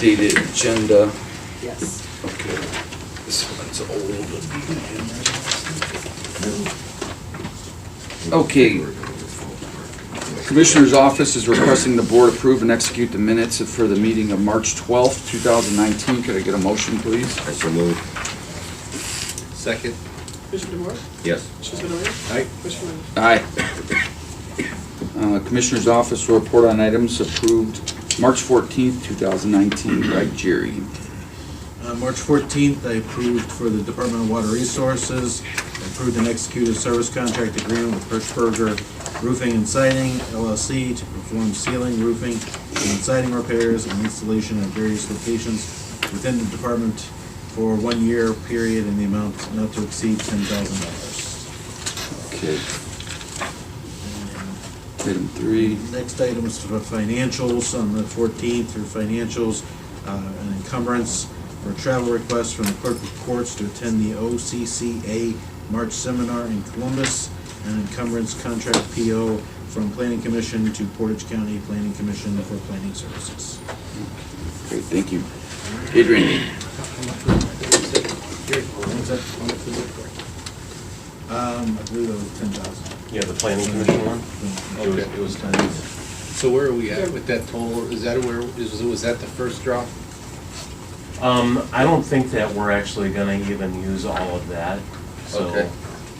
updated agenda. Yes. Okay. This one's old. Okay. Commissioner's Office is requesting the board approve and execute the minutes for the meeting of March 12th, 2019. Could I get a motion, please? I so move. Second. Commissioner DeWart? Yes. Commissioner Spudler? Aye. Commissioner Aye. Lennon? Commissioner's Office will report on items approved March 14th, 2019 by Jerry. March 14th, I approved for the Department of Water Resources, approved and executed service contract agreement with Hirschberger Roofing and Siding LLC to perform ceiling, roofing, and siding repairs and installation at various locations within the department for 1 year period in the amount not to exceed $10,000. Okay. Item 3. Next item is for financials on the 14th through financials, an encumbrance for travel requests from the clerk of courts to attend the OCCA March seminar in Columbus, an encumbrance contract PO from Planning Commission to Portage County Planning Commission for planning services. Great, thank you. Adrian. I believe it was 10,000. Yeah, the planning commission one? It was 10. So where are we at with that total? Is that was that the first drop? I don't think that we're actually gonna even use all of that. So Okay.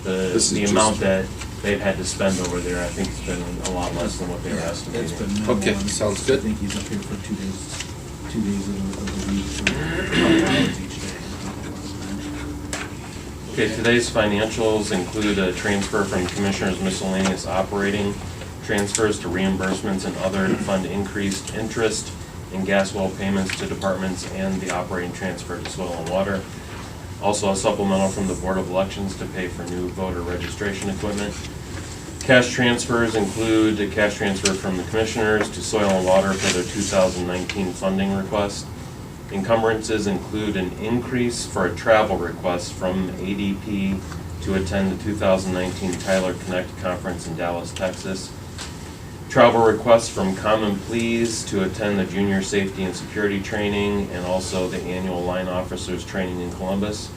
the amount that they've had to spend over there, I think it's been a lot less than what they were It's estimating. been minimal. Okay, sounds good. I think he's up here for 2 days, 2 days of the week, for a couple hours each day. Okay, today's financials include a transfer from Commissioner's miscellaneous operating transfers to reimbursements and other to fund increased interest and gas well payments to departments and the operating transfer to soil and water. Also a supplemental from the Board of Elections to pay for new voter registration equipment. Cash transfers include a cash transfer from the Commissioners to soil and water for their 2019 funding request. Encumbrances include an increase for a travel request from ADP to attend the 2019 Tyler Connect Conference in Dallas, Texas. Travel requests from Common Pleas to attend the Junior Safety and Security Training and also the annual Line Officers Training in Columbus.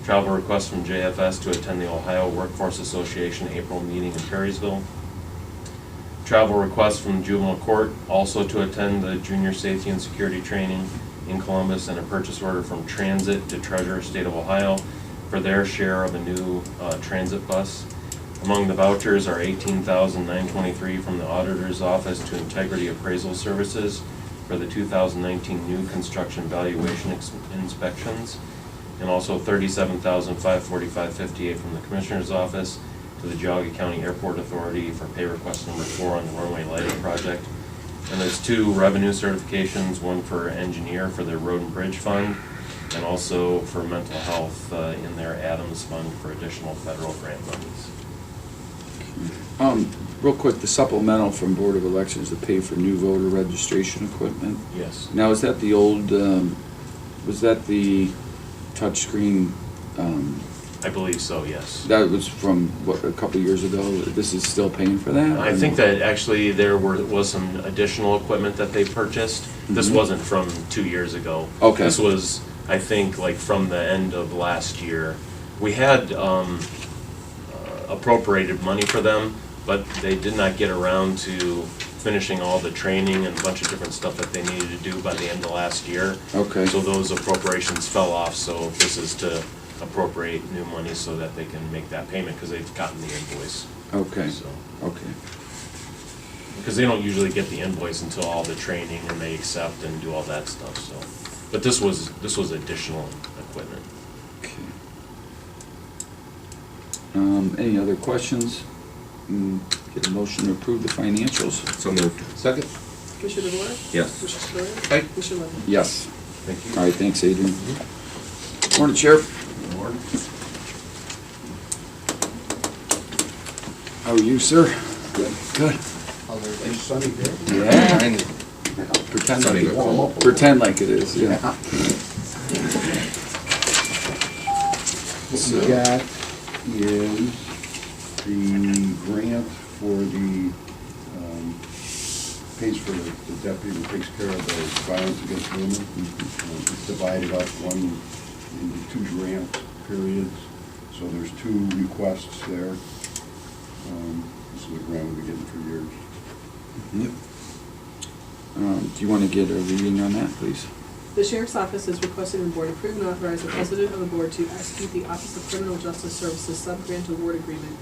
Travel requests from JFS to attend the Ohio Workforce Association April meeting in Perrysville. Travel requests from Juvenile Court also to attend the Junior Safety and Security Training in Columbus, and a purchase order from Transit to Treasurer State of Ohio for their share of a new transit bus. Among the vouchers are $18,923 from the Auditor's Office to Integrity Appraisal Services for the 2019 new construction valuation inspections, and also $37,545.58 from the Commissioner's Office to the Geauga County Airport Authority for pay request number 4 on the runway lighting project. And there's 2 revenue certifications, one for engineer for their road and bridge fund, and also for mental health in their Adams Fund for additional federal grant monies. Real quick, the supplemental from Board of Elections to pay for new voter registration equipment. Yes. Now, is that the old, was that the touchscreen, I believe so, yes. that was from, what, a couple years ago? This is still paying for that? I think that actually there was some additional equipment that they purchased. This Mhm. wasn't from 2 years ago. Okay. This was, I think, like from the end of last year. We had appropriated money for them, but they did not get around to finishing all the training and a bunch of different stuff that they needed to do by the end of last year. Okay. So those appropriations fell off, so this is to appropriate new money so that they can make that payment, because they've gotten the invoice. Okay, So, okay. because they don't usually get the invoice until all the training and they accept and do all that stuff, so. But this was additional equipment. Okay. Any other questions? Get a motion to approve the financials? So moved. Second. Commissioner DeWart? Yes. Commissioner Spudler? Aye. Commissioner Lennon? Yes. Thank you. All right, thanks, Adrian. Morning, Sheriff. How are you, sir? Good. Good. It's sunny here. Yeah. And Pretend Sunny, like but warm up. pretend like it is, yeah. What we got is the grant for the pays for the deputy who takes care of the violence against women. It's divided up into 2 grant periods, so there's 2 requests there. This is the grant we've been getting for years. Do you want to get a reading on that, please? The Sheriff's Office is requesting the Board approve and authorize the President of the Board to execute the Office of Criminal Justice Services Sub-Grant Award Agreement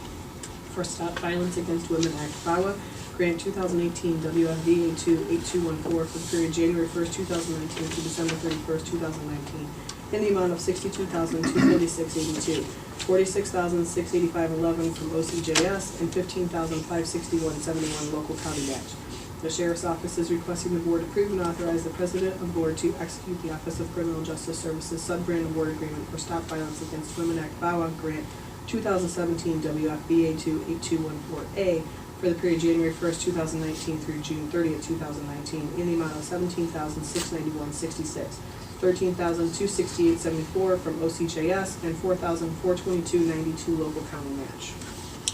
for Stop Violence Against Women Act VAWA Grant 2018 WFVA 28214 for the period January 1st, 2019 to December 31st, 2019 in the amount of $62,246.82, $46,685.11 from OCJS, and $15,561.71 local county match. The Sheriff's Office is requesting the Board approve and authorize the President of the Board to execute the Office of Criminal Justice Services Sub-Grant Award Agreement for Stop Violence Against Women Act VAWA Grant 2017 WFBA 28214A for the period January 1st, 2019 through June 30th, 2019 in the amount of $17,691.66, $13,268.74 from OCJS, and $4,422.92 local county match.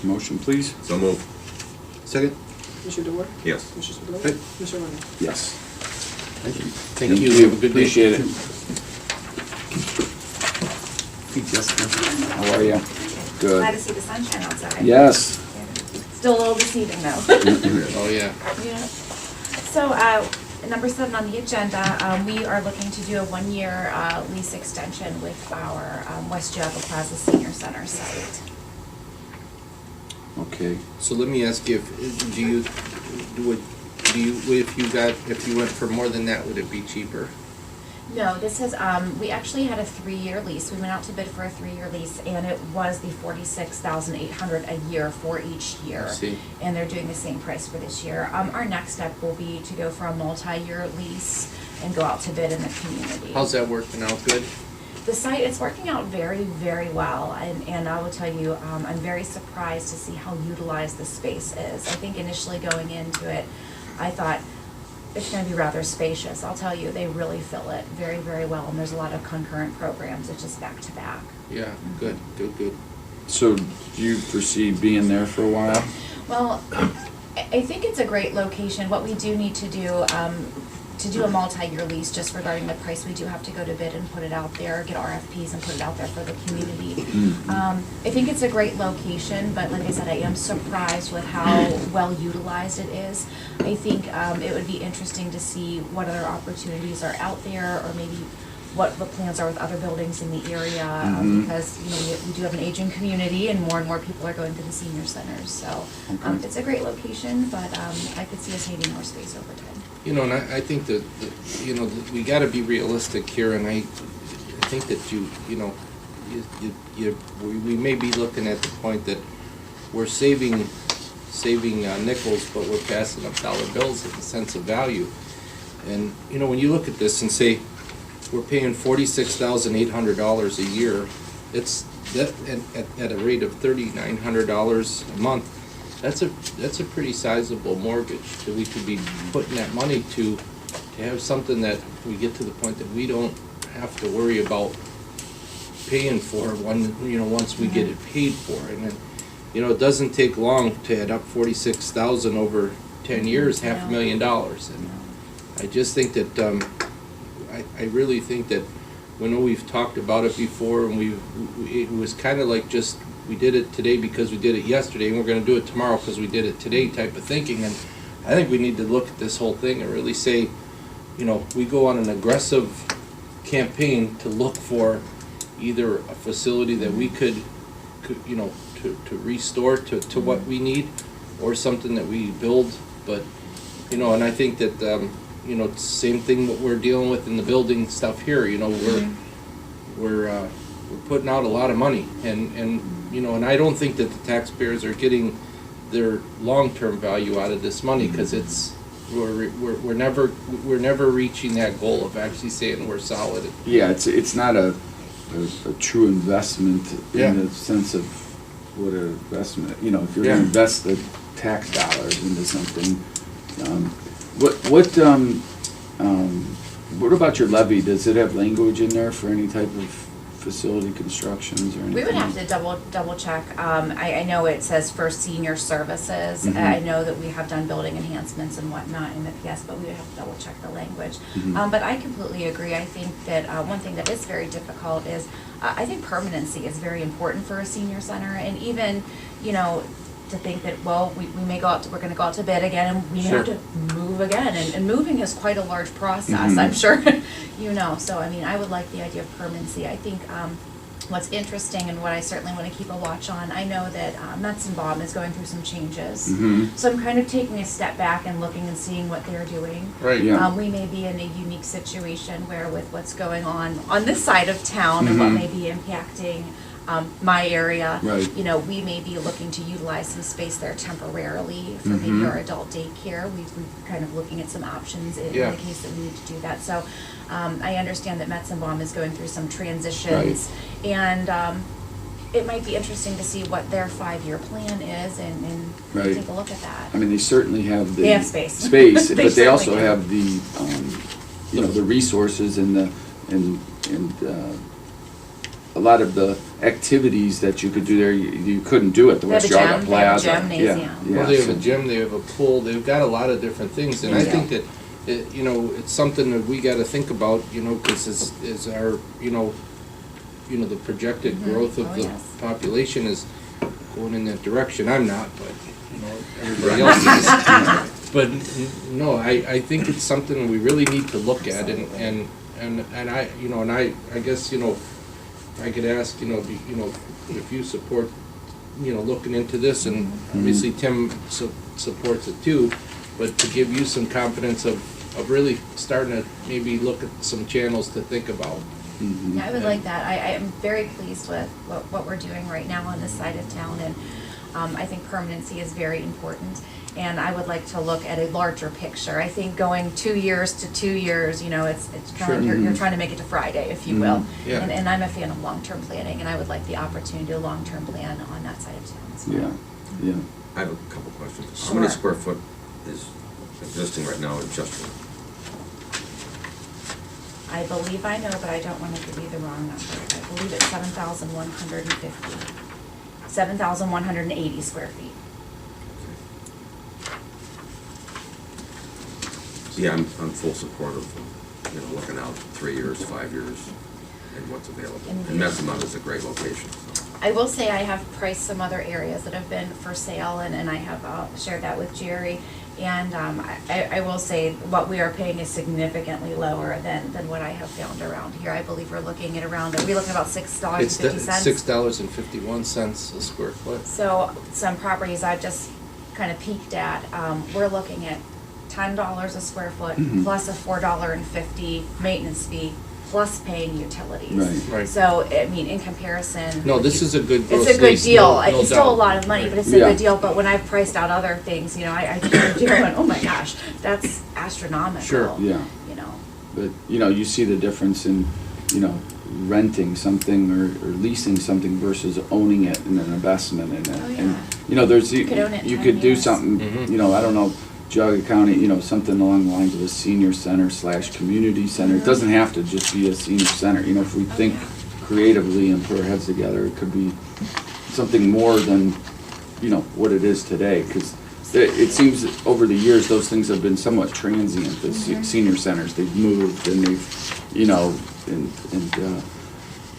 Motion, please? So moved. Second? Commissioner DeWort? Yes. Commissioner Spudler? Aye. Commissioner Lennon? Yes. Thank you. Thank you. Have a good day. Appreciate it. Hey, Jessica. How are you? Good. Glad to see the sunshine outside. Yes. Still a little deceiving though. Oh, yeah. Yeah. So, number 7 on the agenda, we are looking to do a 1-year lease extension with our West Geauga Plaza Senior Center site. Okay. So let me ask you, if you went for more than that, would it be cheaper? No, this is, we actually had a 3-year lease. We went out to bid for a 3-year lease, and it was the $46,800 a year for each year. I see. And they're doing the same price for this year. Our next step will be to go for a multi-year lease and go out to bid in the community. How's that working out? Good? The site is working out very, very well, and I will tell you, I'm very surprised to see how utilized the space is. I think initially going into it, I thought it's going to be rather spacious. I'll tell you, they really fill it very, very well, and there's a lot of concurrent programs. It's just back to back. Yeah, good. So do you foresee being there for a while? Well, I think it's a great location. What we do need to do a multi-year lease, just regarding the price, we do have to go to bid and put it out there, get RFPs and put it out there for the community. I think it's a great location, but like I said, I am surprised with how well utilized it is. I think it would be interesting to see what other opportunities are out there, or maybe what plans are with other buildings in the area, because we do have an aging community, and more people are going to the senior centers. So it's a great location, but I could see us needing more space over time. And I think that we got to be realistic here, and I think that we may be looking at the point that we're saving nickels, but we're passing up dollar bills at the sense of value. And when you look at this and say we're paying $46,800 a year, it's that at a rate of $3,900 a month. That's a pretty sizable mortgage that we could be putting that money to have something that we get to the point that we don't have to worry about paying for once we get it paid for. And then, it doesn't take long to add up $46,000 over 10 years, $500,000. And I just think that I really think that we've talked about it before, and it was kind of like just we did it today because we did it yesterday, and we're going to do it tomorrow because we did it today type of thinking. And I think we need to look at this whole thing and really say, we go on an aggressive campaign to look for either a facility that we could to restore to what we need, or something that we build. But and I think that it's the same thing what we're dealing with in the building stuff here. We're putting out a lot of money, and and I don't think that the taxpayers are getting their long-term value out of this money, because we're never reaching that goal of actually saying we're solid. Yeah, it's not a true investment in the sense of what an investment. If you're going to invest the tax dollars into something, what about your levy? Does it have language in there for any type of facility constructions or anything? We would have to double check. I know it says for senior services. Mhm. I know that we have done building enhancements and whatnot in the PS, but we would have to double check the language. Mhm. But I completely agree. I think that one thing that is very difficult is, I think permanency is very important for a senior center, and even, you know, to think that, well, we may go out to, we're gonna go out to bid again, and we may have Sure. to move again, and moving is quite a large process, Mhm. I'm sure, you know, so, I mean, I would like the idea of permanency. I think, what's interesting and what I certainly wanna keep a watch on, I know that, Metzenbaum is going through some changes. Mhm. So I'm kind of taking a step back and looking and seeing what they're doing. Right. Yeah. We may be in a unique situation where with what's going on this side of town and what Mhm. may be impacting my area. Right. You know, we may be looking to utilize some space there temporarily for Mhm. maybe our adult daycare. We've kind of looking at some options in Yeah. the case that we need to do that. So I understand that Metzenbaum is going through some transitions. And it might be interesting to see what their 5-year plan is and Right. take a look at that. I mean, they certainly have the. They have space. Space, They but they also certainly do. have the, you know, the resources and the, and a lot of the activities that you could do there, you couldn't do at the They have West a Geauga gym, they have a Plaza. gymnasium. Yeah, Well, they have so- a gym, they have a pool, they've got a lot of different things, and I Yeah. think that, you know, it's something that we gotta think about, you know, cause is our, you know, the projected Mhm. growth of Oh, the yes. population is going in that direction. I'm not, but, you know, everybody else is. But, no, I think it's something we really need to look at, and I, you know, and I guess, you know, I could ask, you know, if you support, you know, looking into this, and obviously Tim supports it too, but to give you some confidence of really starting to maybe look at some channels to think about. Mhm. Yeah, I would like that. I am very pleased with what we're doing right now on this side of town, and I think permanency is very important. And I would like to look at a larger picture. I think going 2 years to 2 years, you know, it's kind of, Sure. you're trying to make it to Friday, if you Mhm. will. Yeah. And I'm a fan of long-term planning, and I would like the opportunity to long-term plan on that side of town as well. Yeah, yeah. I have a couple questions. How many Sure. square foot is existing right now in Chesterton? I believe I know, but I don't want to give you the wrong number. I believe it's 7,150. 7,180 square feet. So yeah, I'm full support of, you know, looking out 3 years, 5 years, and what's available. And Messamont is a great location, so. I will say I have priced some other areas that have been for sale, and I have shared that with Jerry. And I will say what we are paying is significantly lower than what I have found around here. I believe we're looking at around, are we looking at about $6.50? It's $6.51 a square foot. So some properties I've just kind of peeked at, we're looking at $10 a square foot Mhm. plus a $4.50 maintenance fee plus paying utilities. Right. Right. So, I mean, in comparison. No, this is a good gross It's a good lease, deal. no It's still a doubt. lot of money, but it's a Yeah. good deal. But when I've priced out other things, you know, I keep doing, oh my gosh, that's astronomical. Sure. Yeah. You know. But, you know, you see the difference in, you know, renting something or leasing something versus owning it in an investment in it. Oh, yeah. And, you know, there's, You could own it you 10 could do years. something, Mhm. you know, I don't know, Geauga County, you know, something along the lines of a senior center / community center. It doesn't have to just be a senior center, you know, if we think yeah. creatively and put our heads together, it could be something more than, you know, what it is today. Because it seems that over the years, those things have been somewhat transient, the senior centers. They've moved and they've, you know, and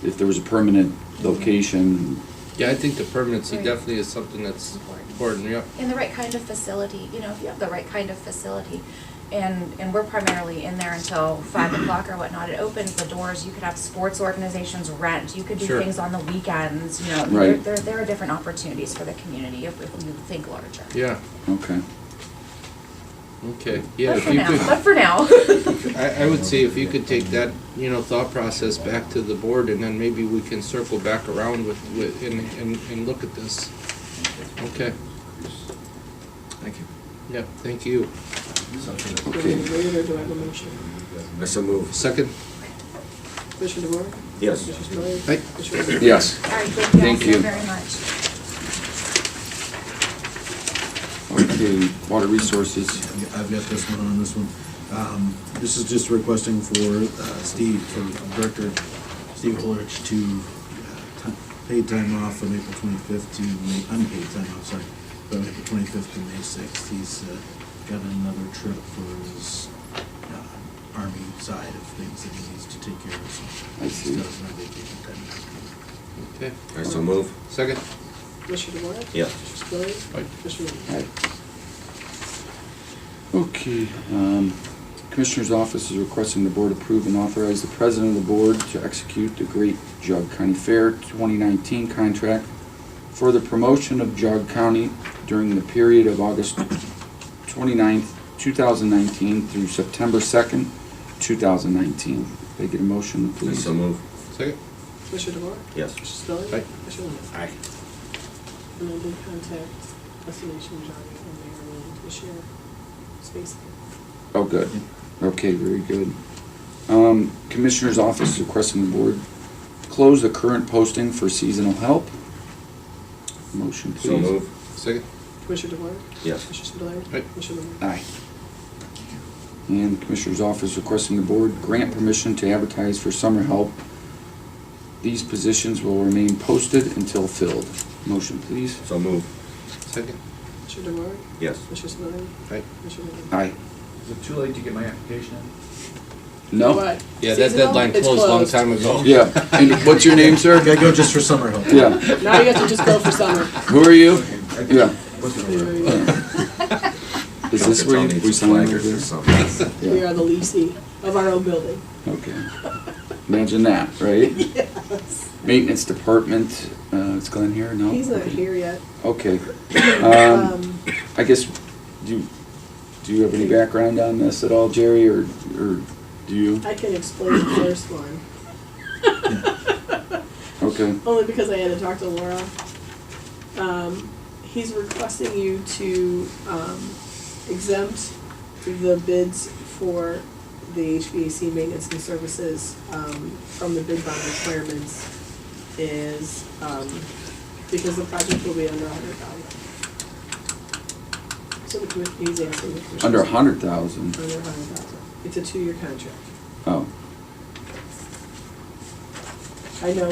if there was a permanent location, Yeah, I think the permanency Right. definitely is something that's important, yeah. And the right kind of facility, you know, if you have the right kind of facility, and we're primarily in there until 5 o'clock or whatnot, it opens the doors, you could have sports organizations rent, you could do Sure. things on the weekends, you know. Right. There are different opportunities for the community if you think larger. Yeah, okay. okay, yeah, But if for you now, could, but for now. I would say if you could take that, you know, thought process back to the board, and then maybe we can circle back around with, and look at this. Okay, Thank you. yeah, thank you. Do I have a waiver or do I have a motion? I so move. Second? Commissioner DeWark? Yes. Commissioner Spillier? Aye. Commissioner Rea? Yes. All right, thank Thank you you. guys so very much. Okay, water resources. I've got this one on this one. This is just requesting for Steve, for Director Steve Holdridge to paid time off from April 25th to unpaid time off, sorry, from April 25th to May 6th. He's got another trip for his Army side of things that he needs to take care of. So I see. He still doesn't have vacation time. Okay. I so move. Second? Commissioner DeWark? Yes. Commissioner Spillier? Aye. Commissioner Rea? Okay, Commissioner's Office is requesting the board approve and authorize the President of the Board to execute the Great Geauga County Fair 2019 contract for the promotion of Geauga County during the period of August 29th, 2019 through September 2nd, 2019. Can I get a motion, I please? so move. Second? Commissioner DeWark? Yes. Commissioner Spillier? Aye. Commissioner Rea? Aye. And I did contact Destination Johnny and they are willing to share space. Oh, good. Okay, very good. Commissioner's Office is requesting the board close the current posting for seasonal help. Motion, please. So move. Second? Commissioner DeWark? Yes. Commissioner Spillier? Aye. Commissioner Rea? Aye. And the Commissioner's Office requesting the board grant permission to advertise for summer help. These positions will remain posted until filled. Motion, please. So move. Second? Commissioner DeWark? Yes. Commissioner Spillier? Aye. Commissioner Rea? Aye. Is it too late to get my application in? No? What? Yeah, that Seasonal? deadline It's closed a long time ago. Yeah. And what's your name, sir? Gotta go just for summer help. Yeah. Now you have to just go for summer. Who are you? Yeah. Is this where It's you, only we sign over flaggers or there? something. We Yeah. are the leasing of our own building. Okay. Imagine that, right? Yes. Maintenance Department, it's Glenn here? No? He's not Okay. here yet. Okay. Um, I guess, do you have any background on this at all, Jerry, or do you? I can explain the first one, Okay. only because I had to talk to Laura. He's requesting you to exempt the bids for the HVAC maintenance and services from the bid bond requirements is because the project will be under $100,000. So he's asking the commission. Under 100,000? Under $100,000. It's a 2-year contract. Oh, I know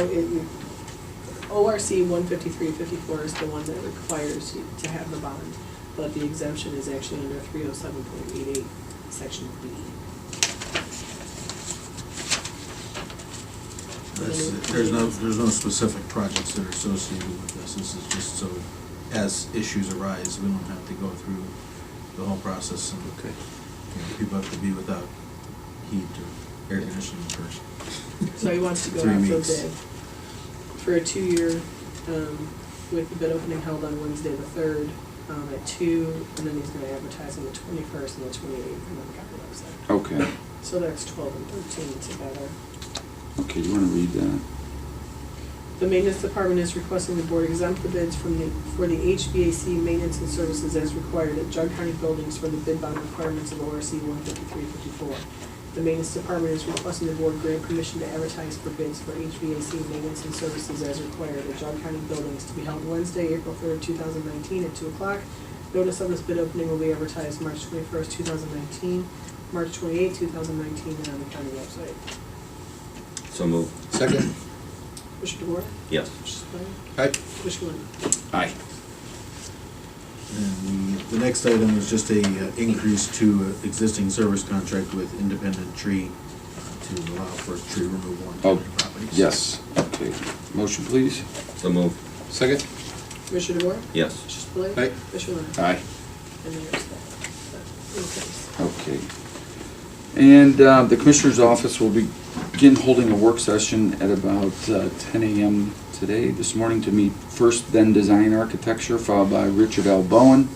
ORC 15354 is the one that requires you to have the bond, but the exemption is actually under 307.88, section B. There's no specific projects that are associated with this. This is just so, as issues arise, we don't have to go through the whole process and, okay. people have to be without heat or air conditioning first. So he wants to go 3 out for weeks. bid for a 2-year, with the bid opening held on Wednesday the 3rd, at 2, and then he's gonna advertise on the 21st and the 28th on the county website. Okay. So that's 12 and 13 together. Okay, you want to read that? The maintenance department is requesting the board exempt the bids for the HVAC maintenance and services as required at Geauga County buildings for the bid bond requirements of ORC 15354. The maintenance department is requesting the board grant permission to advertise for bids for HVAC maintenance and services as required at Geauga County buildings to be held Wednesday, April 3rd, 2019 at 2 o'clock. Notice of this bid opening will be advertised March 21st, 2019, March 28th, 2019, and on the county website. So move. Second? Commissioner DeWark? Yes. Commissioner Spillier? Aye. Commissioner Rea? Aye. And the next item is just a increase to existing service contract with Independent Tree to allow for tree removal on Oh, county properties. yes. Okay. Motion, please. So move. Second? Commissioner DeWark? Yes. Commissioner Spillier? Aye. Commissioner Rea? Aye. And there's that increase. Okay. And the Commissioner's Office will begin holding a work session at about 10 a.m. this morning to meet First Then Design Architecture, followed by Richard L. Bowen,